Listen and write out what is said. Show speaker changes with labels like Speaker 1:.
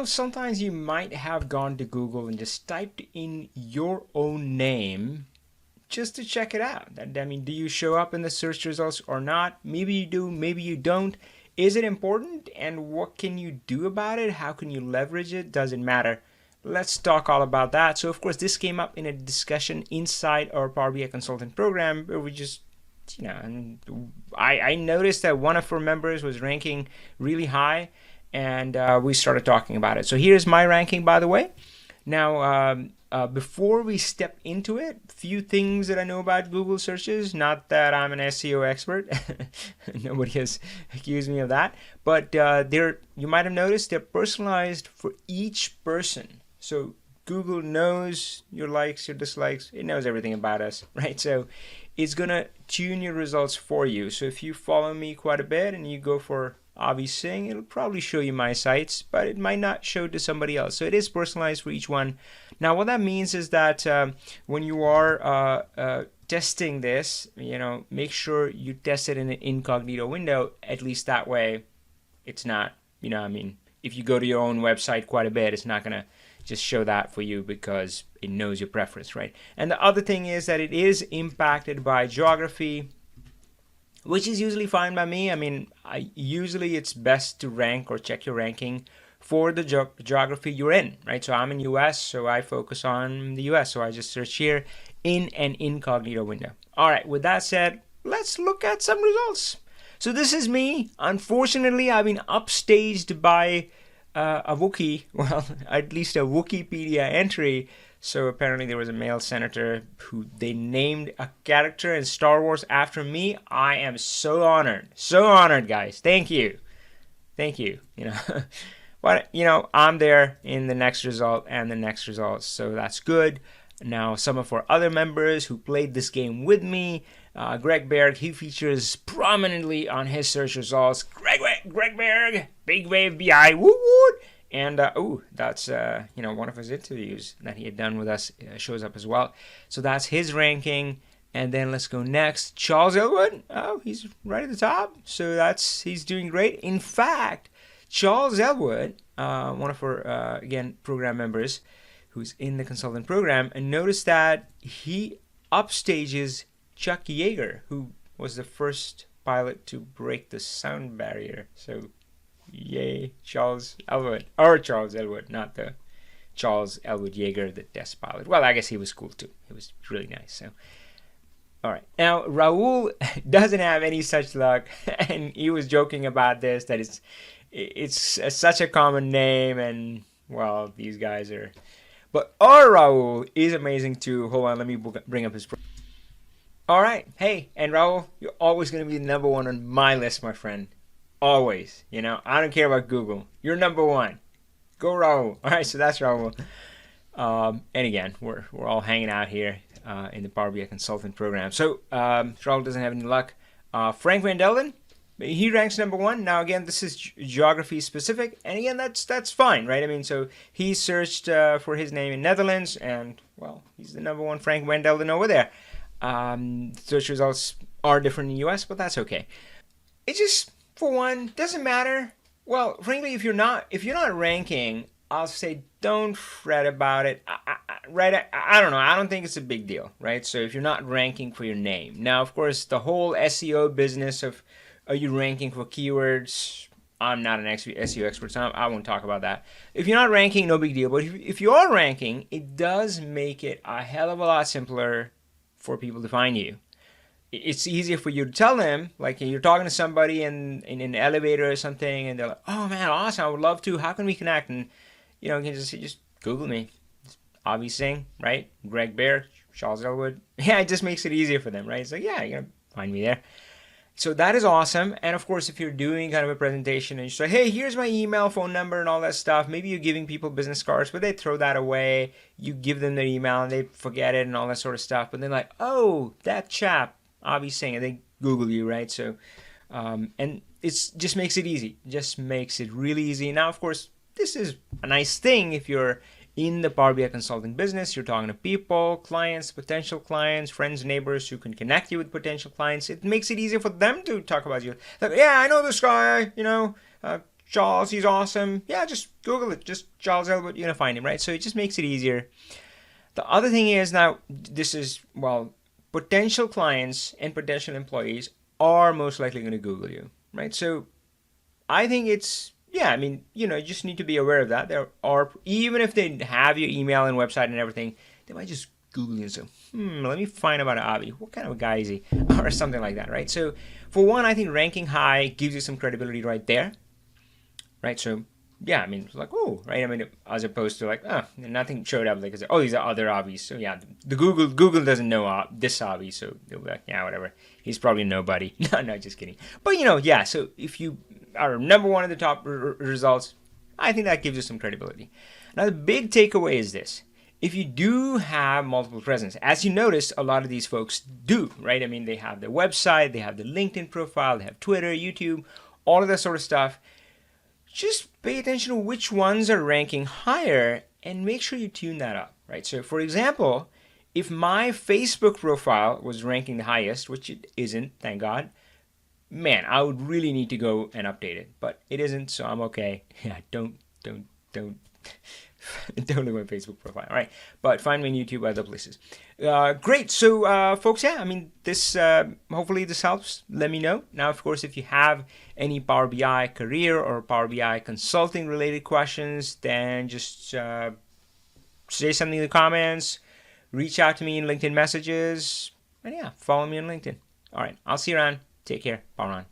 Speaker 1: Sometimes you might have gone to Google and just typed in your own name just to check it out. I mean, do you show up in the search results or not? Maybe you do, maybe you don't. Is it important? And what can you do about it? How can you leverage it? Does it matter? Let's talk all about that. So, of course, this came up in a discussion inside our Power BI consultant program where we just and I noticed that one of our members was ranking really high, and we started talking about it. So here's my ranking, by the way. Now, before we step into it, few things that I know about Google searches. Not that I'm an SEO expert. Nobody has accused me of that. But you might have noticed they're personalized for each person. So Google knows your likes, your dislikes. It knows everything about us, right? So it's going to tune your results for you. So if you follow me quite a bit and you go for Avi Singh, it'll probably show you my sites, but it might not show to somebody else. So it is personalized for each one. Now, what that means is that when you are testing this, make sure you test it in an incognito window. At least that way, it's not, if you go to your own website quite a bit, it's not going to just show that for you because it knows your preference, right? And the other thing is that it is impacted by geography, which is usually fine by me. I mean, usually it's best to rank or check your ranking for the geography you're in, right? So I'm in US, so I focus on the US. So I just search here in an incognito window. All right, with that said, let's look at some results. So this is me. Unfortunately, I've been upstaged by a Wookiee, well, at least a Wikipedia entry. So apparently there was a male senator who they named a character in Star Wars after me. I am so honored, guys. Thank you. But I'm there in the next result and the next result, so that's good. Now, some of our other members who played this game with me, Greg Berg, he features prominently on his search results. Greg Berg, Big Wave BI, woo woo. And that's one of his interviews that he had done with us shows up as well. So that's his ranking. And then let's go next. Charles Elwood. Oh, he's right at the top. So he's doing great. In fact, Charles Elwood, one of our program members, who's in the consultant program, and notice that he upstages Chuck Yeager, who was the first pilot to break the sound barrier. So yay, Charles Elwood, not the Charles Elwood Yeager, the test pilot. Well, I guess he was cool too. He was really nice. So, all right. Now, Raul doesn't have any such luck, and he was joking about this, that it's such a common name, and well, these guys are. But our Raul is amazing too. Hold on, let me bring up his. All right. Hey, and Raul, you're always going to be number one on my list, my friend. Always. I don't care about Google. You're number one. Go Raul. All right, so that's Raul. And again, we're all hanging out here in the Power BI consultant program. So Raul doesn't have any luck. Frank Van Delden, he ranks number one. Now again, this is geography specific, and again, that's fine, right? I mean, so he searched for his name in Netherlands, and well, he's the number one Frank Van Delden over there. Search results are different in the US, but that's okay. It just, for one, doesn't matter. Well, frankly, if you're not ranking, I'll say don't fret about it. I don't know. I don't think it's a big deal, right? So if you're not ranking for your name. Now, of course, the whole SEO business of are you ranking for keywords? I'm not an SEO expert, so I won't talk about that. If you're not ranking, no big deal. But if you are ranking, it does make it a hell of a lot simpler for people to find you. It's easier for you to tell them, like you're talking to somebody in an elevator or something, and they're like, "Oh man, awesome! I would love to. How can we connect?" And you can just Google me, Avi Singh, right? Greg Bear, Charles Elwood. Yeah, it just makes it easier for them, right? It's like, yeah, you're gonna find me there. So that is awesome. And of course, if you're doing kind of a presentation and you say, "Hey, here's my email, phone number, and all that stuff," maybe you're giving people business cards, but they throw that away. You give them their email and they forget it and all that sort of stuff. But they're like, "Oh, that chap." Obviously saying, and they Google you, right? So, and it just makes it easy. Just makes it really easy. Now, of course, this is a nice thing if you're in the Power BI consulting business. You're talking to people, clients, potential clients, friends, neighbors who can connect you with potential clients. It makes it easier for them to talk about you. Like, yeah, I know this guy, Charles, he's awesome. Yeah, just Google it. Just Charles Elwood, you're going to find him, right? So it just makes it easier. The other thing is now, this is, well, potential clients and potential employees are most likely going to Google you, right? So I think it's, yeah, I mean, you just need to be aware of that. There are, even if they have your email and website and everything, they might just Google you and say, let me find about Avi. What kind of a guy is he? Or something like that, right? So for one, I think ranking high gives you some credibility right there, right? So yeah, I mean, it's like, oh, right? I mean, as opposed to like, oh, nothing showed up. Like, oh, these are other Avis. So yeah, the Google doesn't know this Avi, so they'll be like, yeah, whatever. He's probably nobody. No, just kidding. But yeah. So if you are number one in the top results, I think that gives you some credibility. Now the big takeaway is this: if you do have multiple presence, as you notice, a lot of these folks do, right? I mean, they have their website, they have the LinkedIn profile, they have Twitter, YouTube, all of that sort of stuff. Just pay attention to which ones are ranking higher and make sure you tune that up, right? So for example, if my Facebook profile was ranking the highest, which it isn't, thank God, man, I would really need to go and update it, but it isn't, so I'm okay. Yeah, don't don't look at my Facebook profile. All right, but find me on YouTube, other places. Great. So, folks, yeah, I mean, this hopefully this helps. Let me know. Now, of course, if you have any Power BI career or Power BI consulting related questions, then just say something in the comments. Reach out to me in LinkedIn messages, and yeah, follow me on LinkedIn. All right, I'll see you around. Take care. Power on.